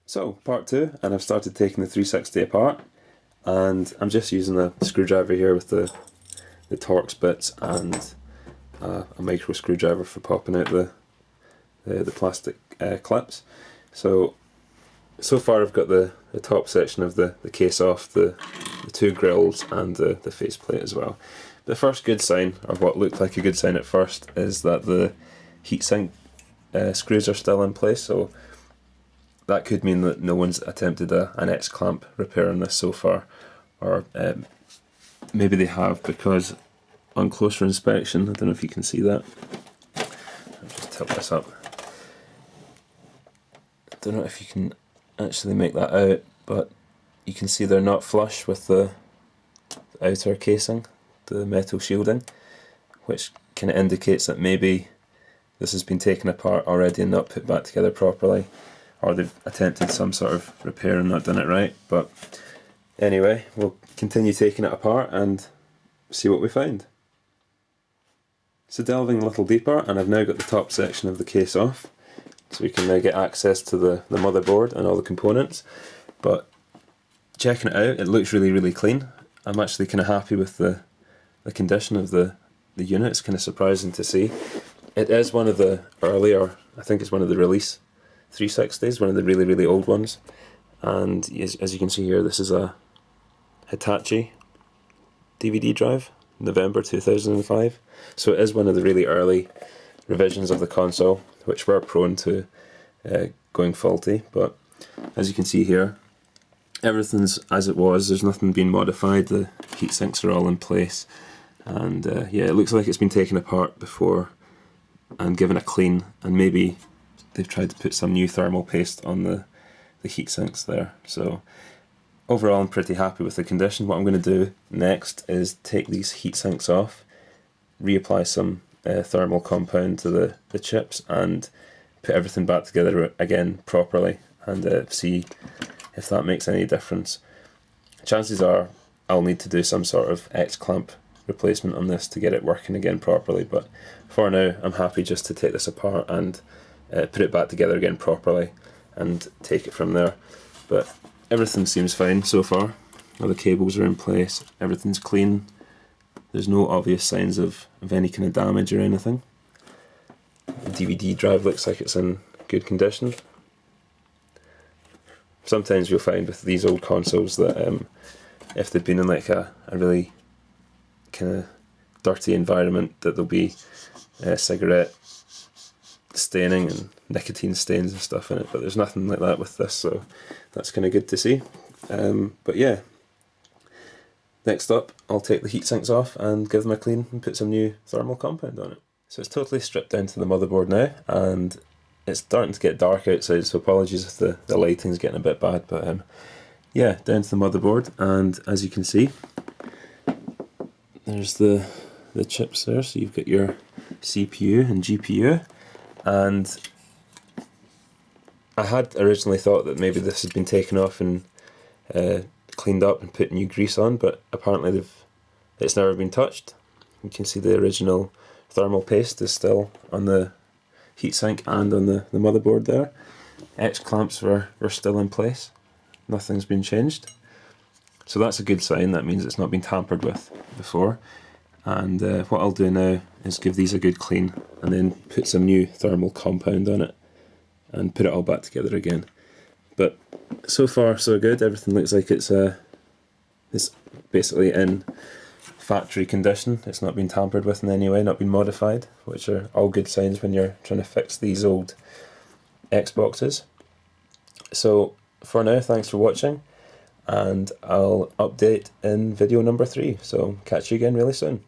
So, part 2, and I've started taking the 360 apart, and I'm just using a screwdriver here with the Torx bits and a micro screwdriver for popping out the plastic clips. So far I've got the top section of the case off, the two grills and the faceplate as well. The first good sign, or what looked like a good sign at first, is that the heatsink screws are still in place, so that could mean that no one's attempted an X-clamp repair on this so far, or maybe they have, because on closer inspection, I don't know if you can see that, I'll just tilt this up, I don't know if you can actually make that out, but you can see they're not flush with the outer casing, the metal shielding, which kind of indicates that maybe this has been taken apart already and not put back together properly, or they've attempted some sort of repair and not done it right. But anyway, we'll continue taking it apart and see what we find. So delving a little deeper, and I've now got the top section of the case off, so we can now get access to the motherboard and all the components. But checking it out, it looks really clean. I'm actually kind of happy with the condition of the unit. It's kind of surprising to see. It is one of the earlier, I think it's one of the release 360s, one of the really old ones. And as you can see here, this is a Hitachi DVD drive, November 2005. So it is one of the really early revisions of the console, which were prone to going faulty. But as you can see here, everything's as it was. There's nothing being modified. The heat sinks are all in place, and yeah, it looks like it's been taken apart before and given a clean, and maybe they've tried to put some new thermal paste on the heat sinks there. So overall, I'm pretty happy with the condition. What I'm going to do next is take these heat sinks off, reapply some thermal compound to the chips, and put everything back together again properly, and see if that makes any difference. Chances are I'll need to do some sort of X-clamp replacement on this to get it working again properly, but for now I'm happy just to take this apart and put it back together again properly and take it from there. But everything seems fine so far. All the cables are in place, everything's clean, there's no obvious signs of any kind of damage or anything. The DVD drive looks like it's in good condition. Sometimes you'll find with these old consoles that if they've been in like a really kind of dirty environment, that there'll be cigarette staining and nicotine stains and stuff in it, but there's nothing like that with this, so that's kind of good to see. But yeah, next up I'll take the heat sinks off and give them a clean and put some new thermal compound on it. So it's totally stripped down to the motherboard now, and it's starting to get dark outside, so apologies if the lighting's getting a bit bad, but yeah, down to the motherboard, and as you can see, there's the chips there. So you've got your CPU and GPU, and I had originally thought that maybe this had been taken off and cleaned up and put new grease on, but apparently it's never been touched. You can see the original thermal paste is still on the heatsink and on the motherboard there. X-clamps were still in place. Nothing's been changed. So that's a good sign. That means it's not been tampered with before. And what I'll do now is give these a good clean and then put some new thermal compound on it and put it all back together again. But so far so good. Everything looks like it's basically in factory condition. It's not been tampered with in any way, not been modified, which are all good signs when you're trying to fix these old Xboxes. So for now, thanks for watching, and I'll update in video number 3, so catch you again really soon.